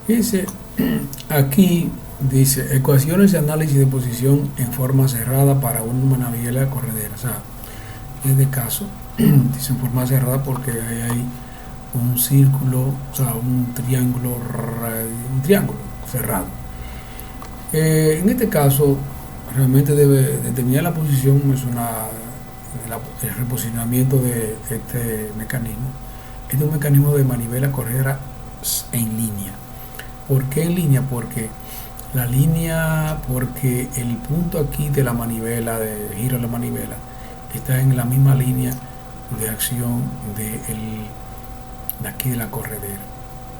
Dice, aquí dice, ecuaciones de análisis de posición en forma cerrada para una naviera corredera. O sea, en este caso, dice en forma cerrada porque ahí hay un círculo, o sea, un triángulo cerrado. En este caso, realmente debe determinar la posición, es el reposicionamiento de este mecanismo. Este es un mecanismo de manivela corredera en línea. ¿Por qué en línea? Porque el punto aquí de la manivela, de giro de la manivela, está en la misma línea de acción de aquí de la corredera.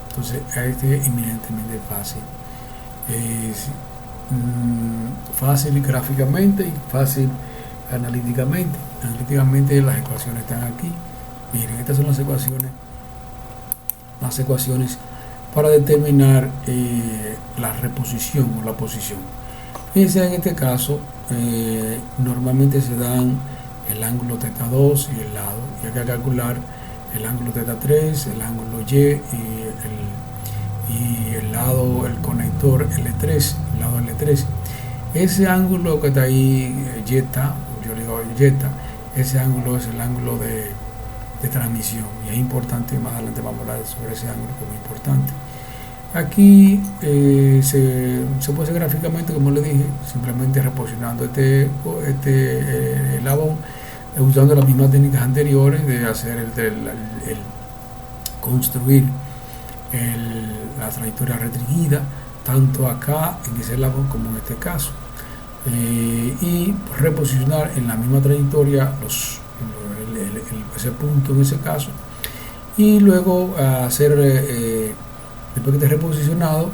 Entonces, este es eminentemente fácil. Es fácil gráficamente y fácil analíticamente. Analíticamente las ecuaciones están aquí. Miren, estas son las ecuaciones para determinar la reposición o la posición. Fíjense, en este caso normalmente se dan el ángulo θ2 y el lado, y hay que calcular el ángulo θ3, el ángulo Y y el lado, el conector L3, el lado L3. Ese ángulo que está ahí, yeta, yo le digo yeta, ese ángulo es el ángulo de transmisión, y es importante, más adelante vamos a hablar sobre ese ángulo que es muy importante. Aquí se puede hacer gráficamente, como le dije, simplemente reposicionando este eslabón, usando las mismas técnicas anteriores de hacer el construir la trayectoria restringida, tanto acá en ese eslabón como en este caso, y reposicionar en la misma trayectoria ese punto en ese caso, y luego hacer, después que esté reposicionado,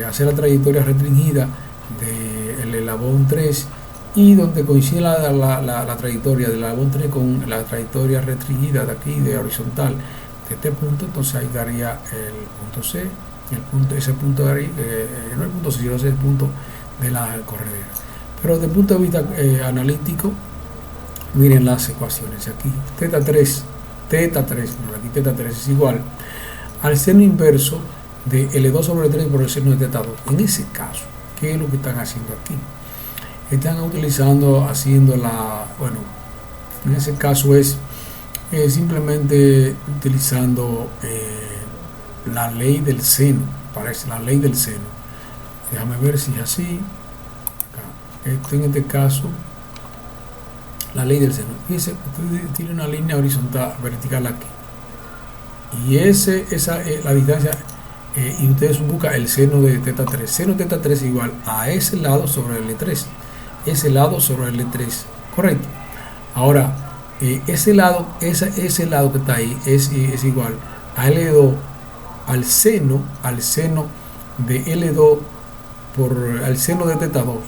hacer la trayectoria restringida del eslabón 3, y donde coincide la trayectoria del eslabón 3 con la trayectoria restringida de aquí, de horizontal, de este punto. Entonces ahí daría el punto C, ese punto daría, no el punto C, sino el punto de la corredera. Pero desde el punto de vista analítico, miren las ecuaciones aquí. θ3 es igual al seno inverso de L2 sobre 3 por el seno de θ2. En ese caso, ¿qué es lo que están haciendo aquí? Están haciendo en ese caso es simplemente utilizando la ley del seno, parece la ley del seno. Déjame ver si es así. Esto en este caso, la ley del seno. Fíjense, tiene una línea horizontal, vertical aquí. Y la distancia, y ustedes buscan el seno de θ3. Seno de θ3 es igual a ese lado sobre el L3. Ese lado sobre el L3. Correcto. Ahora, ese lado que está ahí es igual a L2, al seno de L2 al seno de θ2.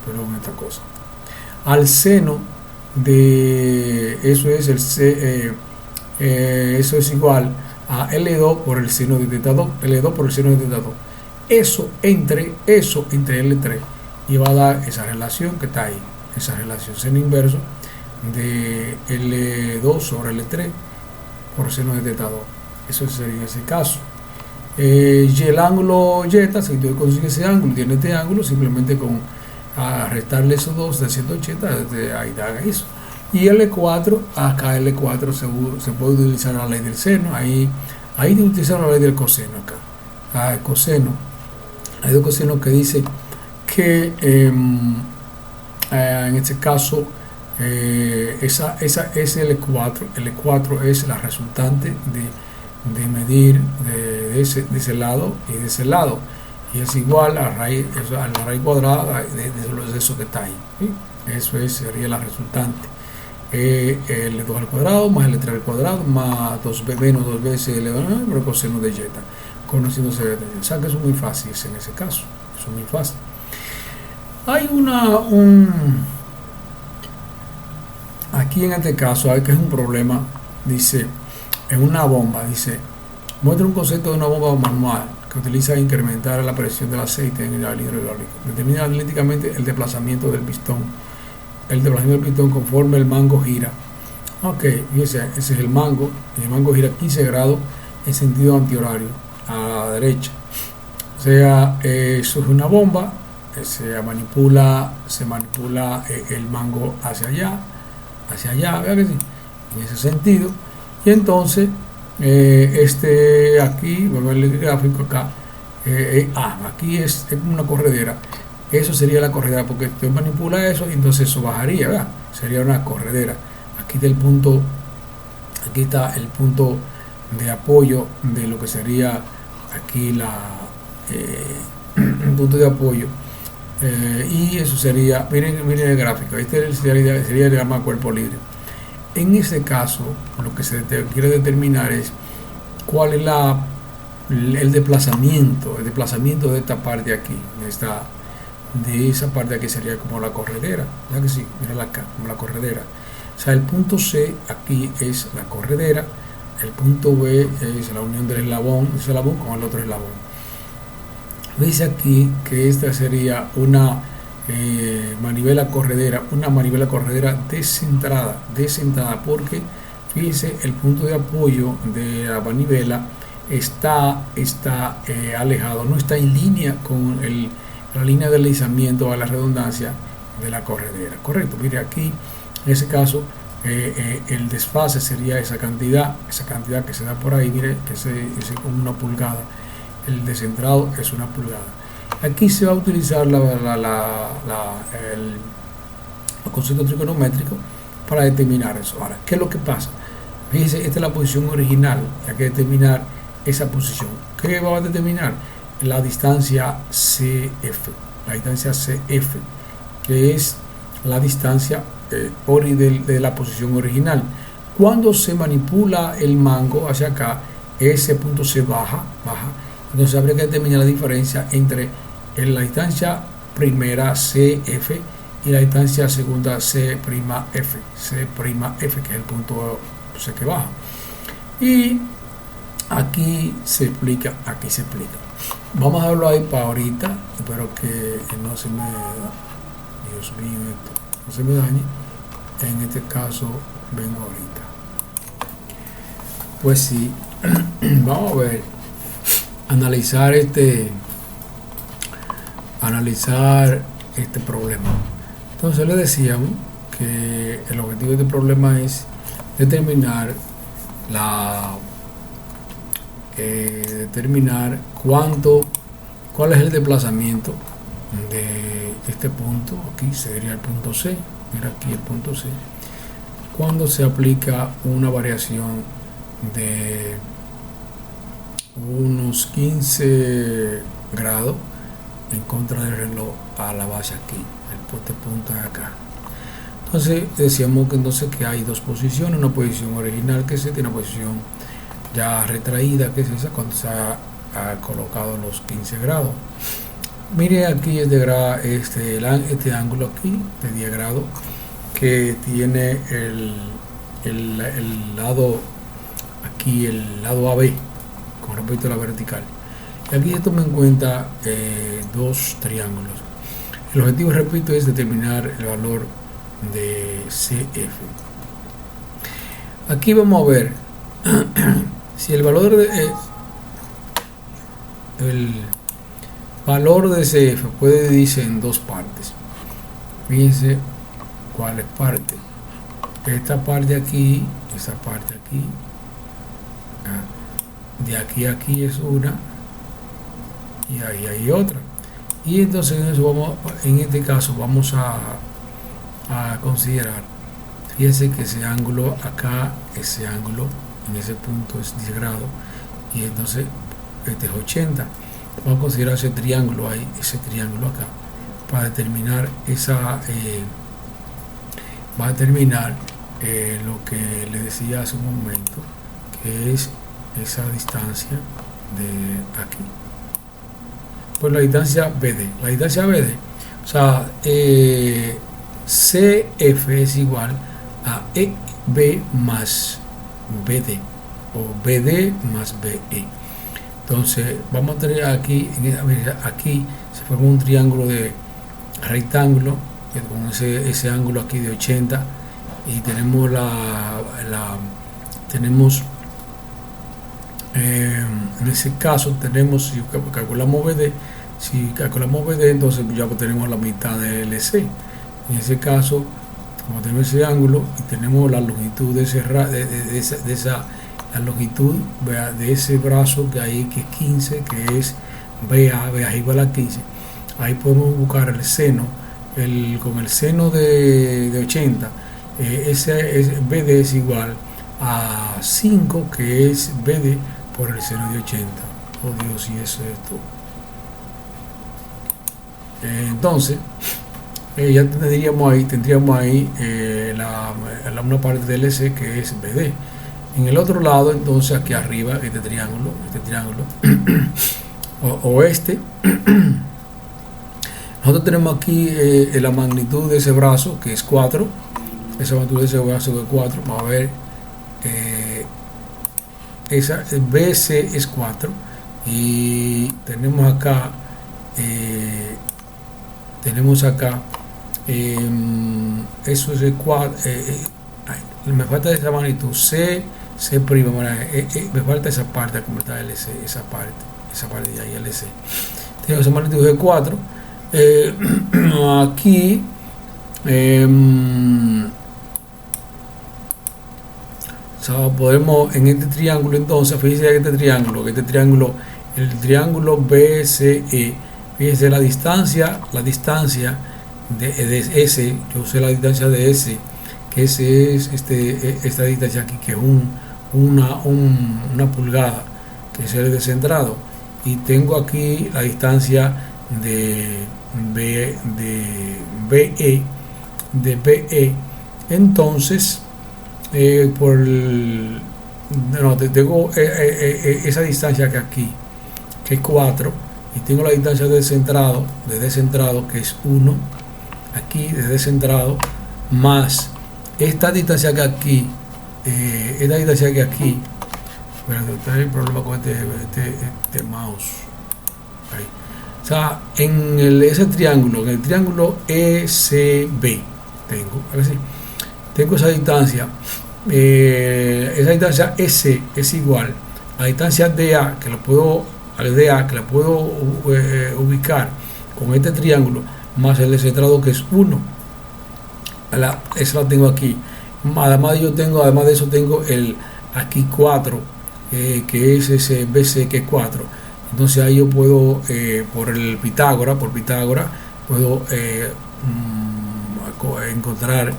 Perdón, esta cosa. Al seno de eso es igual a L2 por el seno de θ2, L2 por el seno de θ2. Eso entre L3, y va a dar esa relación que está ahí, esa relación seno inverso de L2 sobre L3 por seno de θ2. Eso sería ese caso. Y el ángulo yeta, si tú consigues ese ángulo, tiene este ángulo, simplemente con restarle esos dos de 180, ahí da eso. Y L4, acá L4 se puede utilizar la ley del seno, ahí de utilizar la ley del coseno acá. El coseno, hay dos cosenos que dice que en este caso esa es L4 es la resultante de medir de ese lado y de ese lado, y es igual a la raíz cuadrada de eso que está ahí, ¿sí? Eso sería la resultante. L2 al cuadrado más L3 al cuadrado más 2b menos 2 veces L2 por coseno de yeta, conociéndose de o sea que eso es muy fácil en ese caso, eso es muy fácil. Hay aquí en este caso hay que es un problema, dice, en una bomba, dice, muestra un concepto de una bomba manual que utiliza incrementar la presión del aceite en el cilindro hidráulico. Determina analíticamente el desplazamiento del pistón. El desplazamiento del pistón conforme el mango gira. Ok, fíjense, ese es el mango. Y el mango gira 15 grados en sentido antihorario. a la derecha. O sea, eso es una bomba, se manipula el mango hacia allá, ¿verdad que sí? En ese sentido. Y entonces, aquí, vamos a ver el gráfico acá, aquí es una corredera. Eso sería la corredera, porque usted manipula eso y entonces eso bajaría, ¿verdad? Sería una corredera. Aquí está el punto de apoyo de lo que sería aquí el punto de apoyo. Y eso sería, miren el gráfico, este sería el llamado cuerpo libre. En ese caso, lo que se quiere determinar es cuál es el desplazamiento de esta parte aquí, de esa parte aquí sería como la corredera, ya que sí, mírala acá, como la corredera. O sea, el punto C aquí es la corredera, el punto B es la unión del eslabón con el otro eslabón. Dice aquí que esta sería una manivela corredera descentrada, porque fíjense, el punto de apoyo de la manivela está alejado, no está en línea con la línea de deslizamiento, a la redundancia, de la corredera. Correcto, mire aquí, en ese caso, el desfase sería esa cantidad que se da por ahí, mire, que es como 1 pulgada. El descentrado es 1 pulgada. Aquí se va a utilizar el concepto trigonométrico para determinar eso. Ahora, ¿qué es lo que pasa? Fíjense, esta es la posición original. Hay que determinar esa posición. ¿Qué va a determinar? La distancia CF. La distancia CF, que es la distancia de la posición original. Cuando se manipula el mango hacia acá, ese punto se baja. Entonces habría que determinar la diferencia entre la distancia primera CF y la distancia segunda C'F, que es el punto C que baja. Y aquí se explica. Vamos a verlo ahí para ahorita. Espero que no se me, Dios mío, esto no se me dañe. En este caso vengo ahorita. Pues sí, vamos a ver, analizar este problema. Entonces le decíamos que el objetivo de este problema es determinar cuál es el desplazamiento de este punto. Aquí sería el punto C. Mira aquí el punto C. Cuando se aplica una variación de unos 15 grados en contra del reloj a la base aquí, este punto de acá. Entonces decíamos que hay dos posiciones, una posición original que se tiene, una posición ya retraída, que es esa cuando se ha colocado los 15 grados. Mire aquí este ángulo aquí de 10 grados que tiene el lado aquí, el lado AB con respecto a la vertical. Y aquí se toma en cuenta dos triángulos. El objetivo, repito, es determinar el valor de CF. Aquí vamos a ver si el valor de CF puede dividirse en dos partes. Fíjense cuál es parte. Esta parte aquí, esta parte aquí, de aquí a aquí es una y ahí hay otra. Y entonces en este caso vamos a considerar, fíjense que ese ángulo acá, ese ángulo en ese punto es 10 grados y entonces este es 80. Vamos a considerar ese triángulo ahí, ese triángulo acá, para determinar va a determinar lo que le decía hace un momento, que es esa distancia de aquí. Pues la distancia BD, o sea, CF es igual a EB más BD o BD más BE. Entonces vamos a tener aquí se forma un triángulo de rectángulo con ese ángulo aquí de 80 y tenemos tenemos En ese caso tenemos, si calculamos BD, entonces ya tenemos la mitad de LC. En ese caso, como tenemos ese ángulo y tenemos la longitud de la longitud de ese brazo que hay, que es 15, que es BA igual a 15, ahí podemos buscar el seno, con el seno de 80, BD es igual a 5, que es BD por el seno de 80. Oh Dios, y eso es esto. Entonces, ya tendríamos ahí una parte del LC que es BD. En el otro lado, entonces, aquí arriba, este triángulo nosotros tenemos aquí la magnitud de ese brazo, que es 4. Esa magnitud de ese brazo que es 4. Vamos a ver, esa BC es 4. Y tenemos acá, eso es el 4. Me falta esa magnitud, C', me falta esa parte, como está LC, esa parte de ahí, LC. Tengo esa magnitud de 4. Aquí, podemos en este triángulo, entonces, fíjense este triángulo, el triángulo BCE, fíjense la distancia de S, yo usé la distancia de S, que ese es esta distancia aquí, que es una pulgada, que es el descentrado, y tengo aquí la distancia de BE, entonces tengo esa distancia que aquí, que es 4, y tengo la distancia de descentrado, que es 1, aquí de descentrado, más esta distancia que aquí, bueno, está el problema con este mouse ahí. O sea, en ese triángulo, en el triángulo ECB, tengo esa distancia. Esa distancia S es igual a la distancia DA, que la puedo ubicar con este triángulo, más el descentrado, que es 1. Esa la tengo aquí. Además de eso tengo aquí 4, que es ese BC, que es 4. Entonces ahí yo puedo, por Pitágoras, puedo encontrar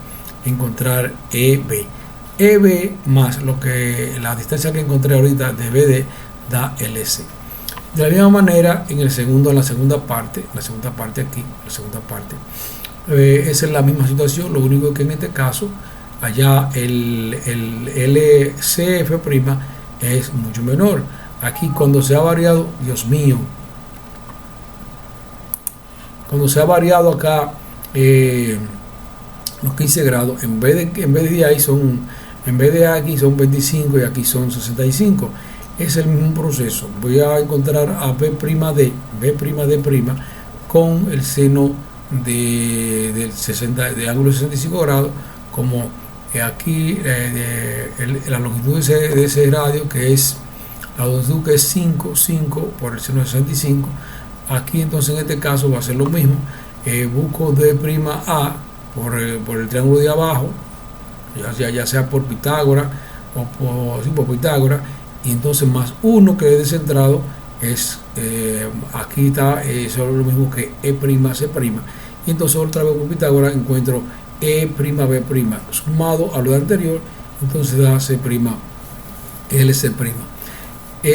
EB más la distancia que encontré ahorita de BD da LC. De la misma manera, en la segunda parte aquí, esa es la misma situación, lo único que en este caso, allá el LCF' es mucho menor. Aquí, cuando se ha variado, Dios mío, cuando se ha variado acá los 15 grados, en vez de aquí son 25 y aquí son 65. Es el mismo proceso. Voy a encontrar a B' con el seno de ángulo de 65 grados, como aquí la longitud de ese radio, que es la longitud, que es 5 por el seno de 65. Aquí entonces en este caso va a ser lo mismo. Busco d'A por el triángulo de abajo, ya sea por Pitágoras o por Pitágoras, y entonces más 1 que es descentrado, es aquí está, eso es lo mismo que E', y entonces otra vez por Pitágoras encuentro E', sumado a lo anterior, entonces da C', LC'.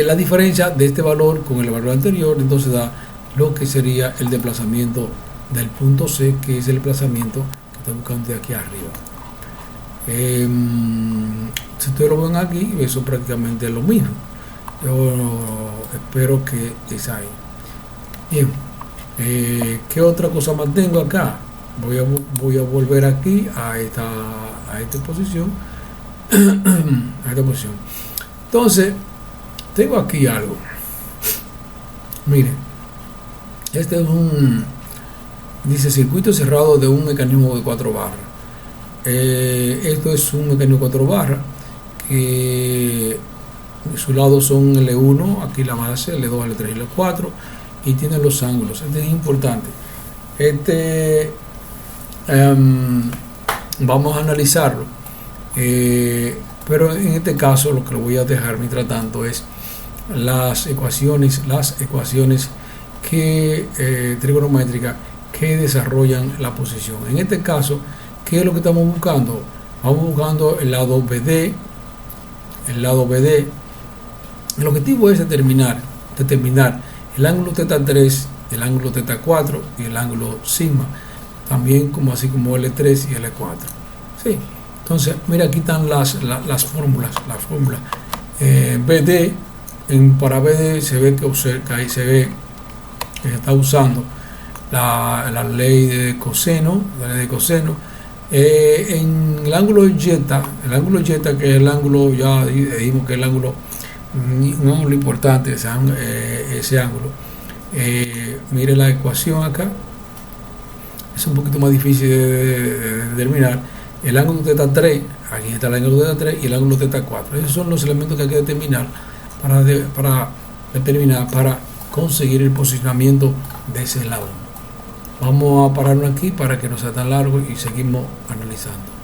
La diferencia de este valor con el valor anterior, entonces da lo que sería el desplazamiento del punto C, que es el desplazamiento que estoy buscando de aquí arriba. Si ustedes lo ven aquí, eso prácticamente es lo mismo. Yo espero que es ahí. Bien, ¿qué otra cosa más tengo acá? Voy a volver aquí a esta posición. A esta posición. Entonces, tengo aquí algo. Miren, este es dice circuito cerrado de un mecanismo de 4 barras. Esto es un mecanismo de 4 barras que Sus lados son L1, aquí la base, L2, L3 y L4, y tiene los ángulos. Este es importante. Vamos a analizarlo. Pero en este caso lo que lo voy a dejar mientras tanto es las ecuaciones que trigonométricas que desarrollan la posición. En este caso, ¿qué es lo que estamos buscando? Vamos buscando el lado BD. El objetivo es determinar el ángulo θ3, el ángulo θ4 y el ángulo sigma, también así como L3 y L4. ¿Sí? Entonces, mira, aquí están las fórmulas. BD, para BD se ve que ahí se ve que se está usando la ley de coseno. En el ángulo Y, que es el ángulo, ya dijimos que es el ángulo, un ángulo importante, ese ángulo. Mire la ecuación acá, es un poquito más difícil de determinar. El ángulo θ3, aquí está el ángulo θ3 y el ángulo θ4. Esos son los elementos que hay que determinar para conseguir el posicionamiento de ese lado. Vamos a pararlo aquí para que no sea tan largo y seguimos analizando.